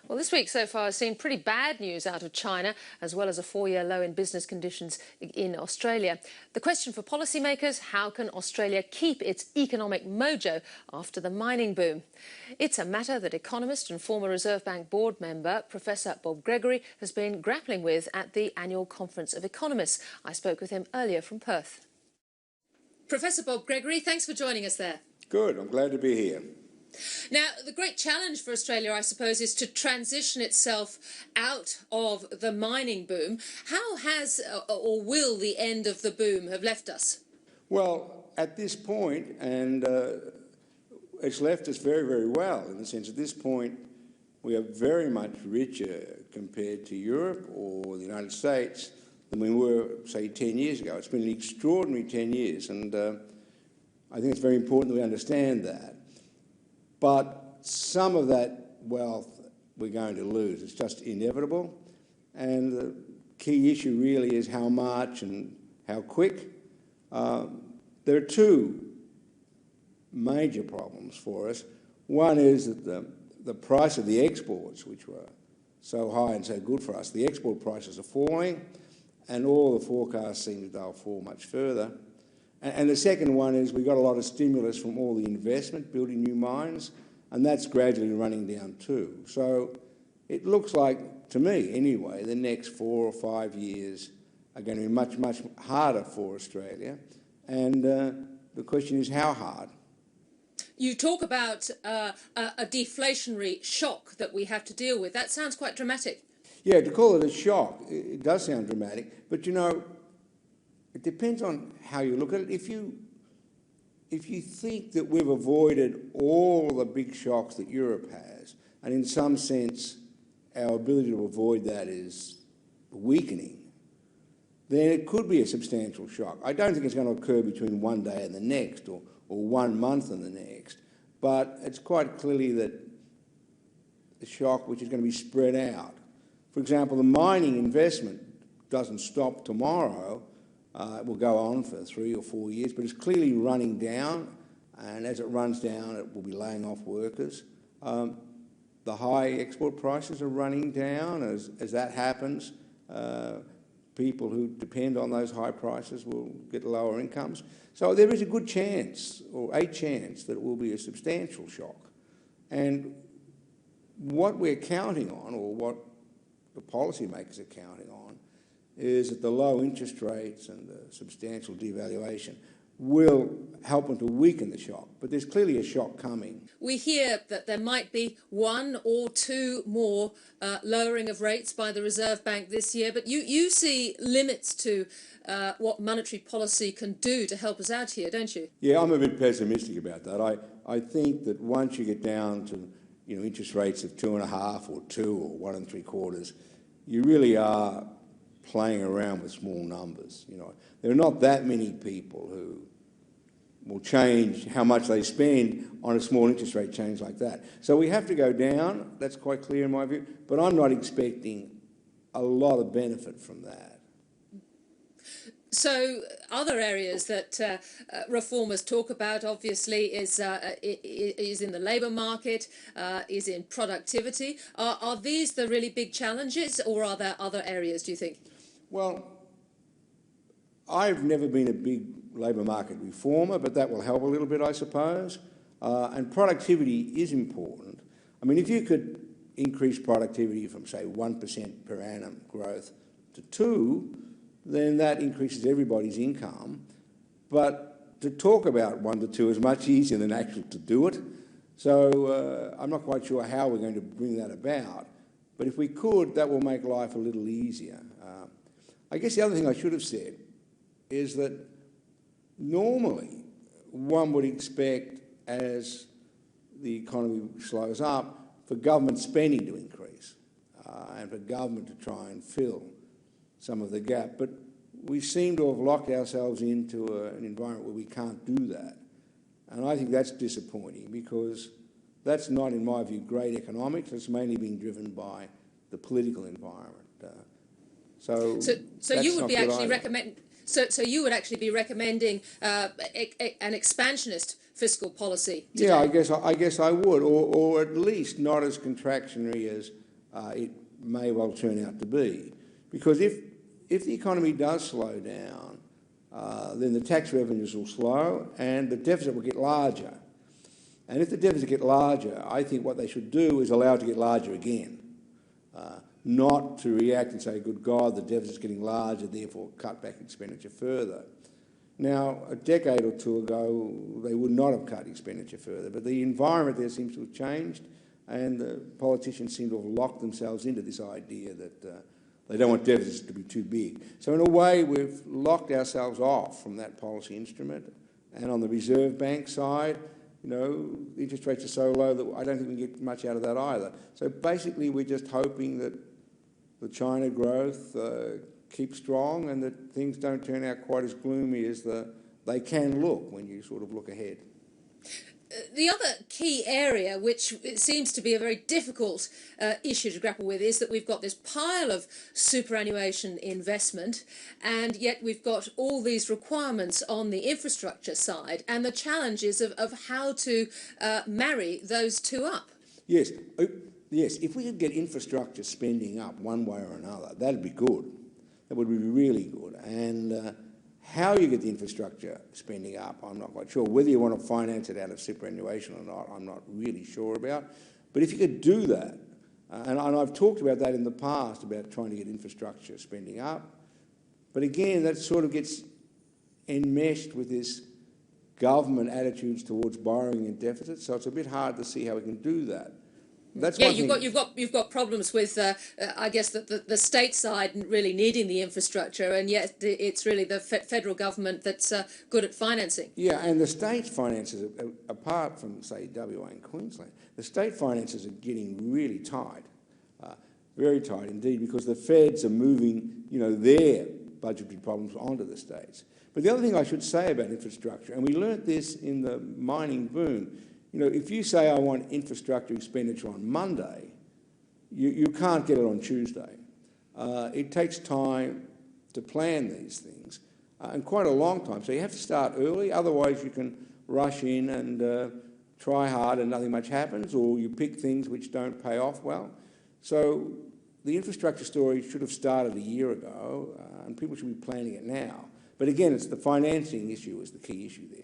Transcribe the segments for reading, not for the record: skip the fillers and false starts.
Well, this week so far has seen pretty bad news out of China, as well as a four-year low in business conditions in Australia. The question for policymakers: how can Australia keep its economic mojo after the mining boom? It's a matter that economist and former Reserve Bank board member Professor Bob Gregory has been grappling with at the annual Conference of Economists. I spoke with him earlier from Perth. Professor Bob Gregory, thanks for joining us there. Good, I'm glad to be here. Now, the great challenge for Australia, I suppose, is to transition itself out of the mining boom. How has or will the end of the boom have left us? Well, at this point, and it's left us very, very well, in the sense at this point we are very much richer compared to Europe or the United States than we were, say, 10 years ago. It's been an extraordinary 10 years, and I think it's very important that we understand that. But some of that wealth we're going to lose. It's just inevitable. And the key issue really is how much and how quick. There are two major problems for us. One is that the price of the exports, which were so high and so good for us, the export prices are falling, and all the forecasts seem that they'll fall much further. And the second one is we got a lot of stimulus from all the investment, building new mines, and that's gradually running down too. So it looks like, to me anyway, the next 4 or 5 years are going to be much, much harder for Australia. And the question is how hard? You talk about a deflationary shock that we have to deal with. That sounds quite dramatic. Yeah, to call it a shock, it does sound dramatic, but you know, it depends on how you look at it. If you think that we've avoided all the big shocks that Europe has, and in some sense our ability to avoid that is weakening, then it could be a substantial shock. I don't think it's going to occur between one day and the next, or 1 month and the next, but it's quite clearly that a shock which is going to be spread out. For example, the mining investment doesn't stop tomorrow. It will go on for 3 or 4 years, but it's clearly running down, and as it runs down, it will be laying off workers. The high export prices are running down. As that happens, people who depend on those high prices will get lower incomes. So there is a good chance, or a chance, that it will be a substantial shock. And what we're counting on, or what the policymakers are counting on, is that the low interest rates and the substantial devaluation will help them to weaken the shock. But there's clearly a shock coming. We hear that there might be 1 or 2 more lowering of rates by the Reserve Bank this year, but you see limits to what monetary policy can do to help us out here, don't you? Yeah, I'm a bit pessimistic about that. I think that once you get down to interest rates of 2.5 or 2 or 1 3/4, you really are playing around with small numbers. There are not that many people who will change how much they spend on a small interest rate change like that. So we have to go down, that's quite clear in my view, but I'm not expecting a lot of benefit from that. So other areas that reformers talk about, obviously, is in the labour market, is in productivity. Are these the really big challenges, or are there other areas, do you think? Well, I've never been a big labour market reformer, but that will help a little bit, I suppose. And productivity is important. I mean, if you could increase productivity from, say, 1% per annum growth to 2%, then that increases everybody's income. But to talk about 1 to 2 is much easier than actually to do it. So I'm not quite sure how we're going to bring that about. But if we could, that will make life a little easier. I guess the other thing I should have said is that normally one would expect, as the economy slows up, for government spending to increase and for government to try and fill some of the gap. But we seem to have locked ourselves into an environment where we can't do that. And I think that's disappointing, because that's not, in my view, great economics. It's mainly being driven by the political environment. So you would be actually recommend. So you would actually be recommending an expansionist fiscal policy today? Yeah, I guess I would, or at least not as contractionary it may well turn out to be. Because if the economy does slow down, then the tax revenues will slow and the deficit will get larger. And if the deficit get larger, I think what they should do is allow it to get larger again. Not to react and say, good God, the deficit's getting larger, therefore cut back expenditure further. Now, a decade or two ago, they would not have cut expenditure further, but the environment there seems to have changed, and the politicians seem to have locked themselves into this idea that they don't want deficits to be too big. So in a way, we've locked ourselves off from that policy instrument. And on the Reserve Bank side, you know, interest rates are so low that I don't think we get much out of that either. So basically, we're just hoping that the China growth keeps strong and that things don't turn out quite as gloomy as they can look when you sort of look ahead. The other key area, which it seems to be a very difficult issue to grapple with, is that we've got this pile of superannuation investment, and yet we've got all these requirements on the infrastructure side, and the challenges of how to marry those two up. Yes. Yes, if we could get infrastructure spending up one way or another, that'd be good. That would be really good. And how you get the infrastructure spending up, I'm not quite sure. Whether you want to finance it out of superannuation or not, I'm not really sure about. But if you could do that, and I've talked about that in the past, about trying to get infrastructure spending up, but again, that sort of gets enmeshed with this government attitudes towards borrowing and deficits, so it's a bit hard to see how we can do that. That's you've got problems with I guess the state side really needing the infrastructure, and yet it's really the federal government that's good at financing. Yeah, and the state finances, apart from say WA and Queensland, the state finances are getting really tight, very tight indeed, because the feds are moving, you know, their budgetary problems onto the states. But the other thing I should say about infrastructure, and we learnt this in the mining boom. You know, if you say I want infrastructure expenditure on Monday, you can't get it on Tuesday. It takes time to plan these things, and quite a long time. So you have to start early, otherwise you can rush in and try hard and nothing much happens, or you pick things which don't pay off well. So the infrastructure story should have started a year ago, and people should be planning it now. But again, it's the financing issue is the key issue there.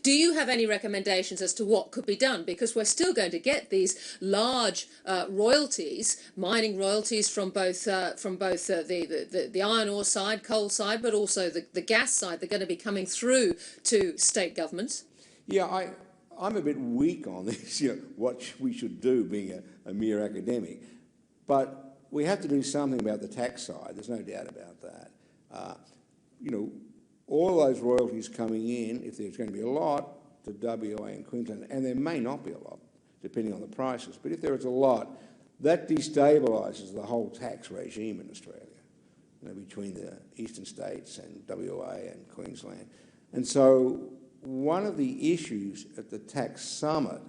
Do you have any recommendations as to what could be done? Because we're still going to get these large royalties, mining royalties from both the iron ore side, coal side, but also the gas side. They're going to be coming through to state governments. Yeah, I'm a bit weak on this, you know, what we should do, being a mere academic. But we have to do something about the tax side. There's no doubt about that. You know, all those royalties coming in, if there's going to be a lot, to WA and Queensland, and there may not be a lot, depending on the prices, but if there is a lot, that destabilises the whole tax regime in Australia, you know, between the eastern states and WA and Queensland. And so one of the issues at the tax summit,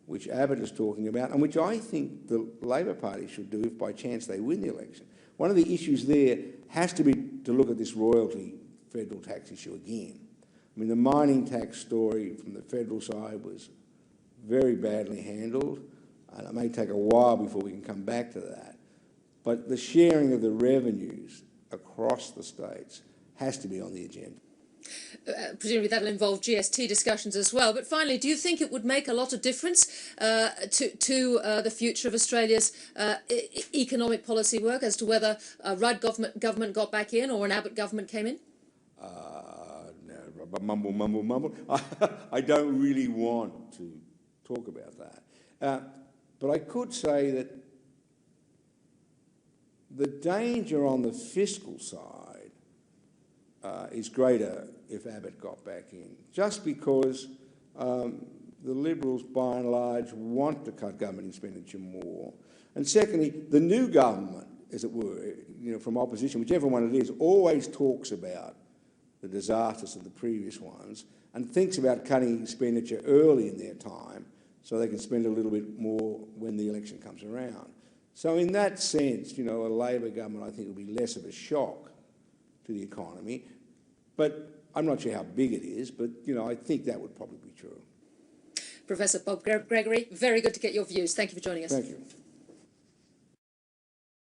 which Abbott is talking about, and which I think the Labor Party should do if by chance they win the election, one of the issues there has to be to look at this royalty federal tax issue again. I mean, the mining tax story from the federal side was very badly handled, and it may take a while before we can come back to that. But the sharing of the revenues across the states has to be on the agenda. Presumably that'll involve GST discussions as well. But finally, do you think it would make a lot of difference to the future of Australia's economic policy work as to whether a Rudd government got back in or an Abbott government came in? No, mumble. I don't really want to talk about that. But I could say that the danger on the fiscal side is greater if Abbott got back in, just because the Liberals, by and large, want to cut government expenditure more. And secondly, the new government, as it were, you know, from opposition, whichever one it is, always talks about the disasters of the previous ones and thinks about cutting expenditure early in their time so they can spend a little bit more when the election comes around. So in that sense, you know, a Labor government, I think, will be less of a shock to the economy. But I'm not sure how big it is, but, you know, I think that would probably be true. Professor Bob Gregory, very good to get your views. Thank you for joining us. Thank you.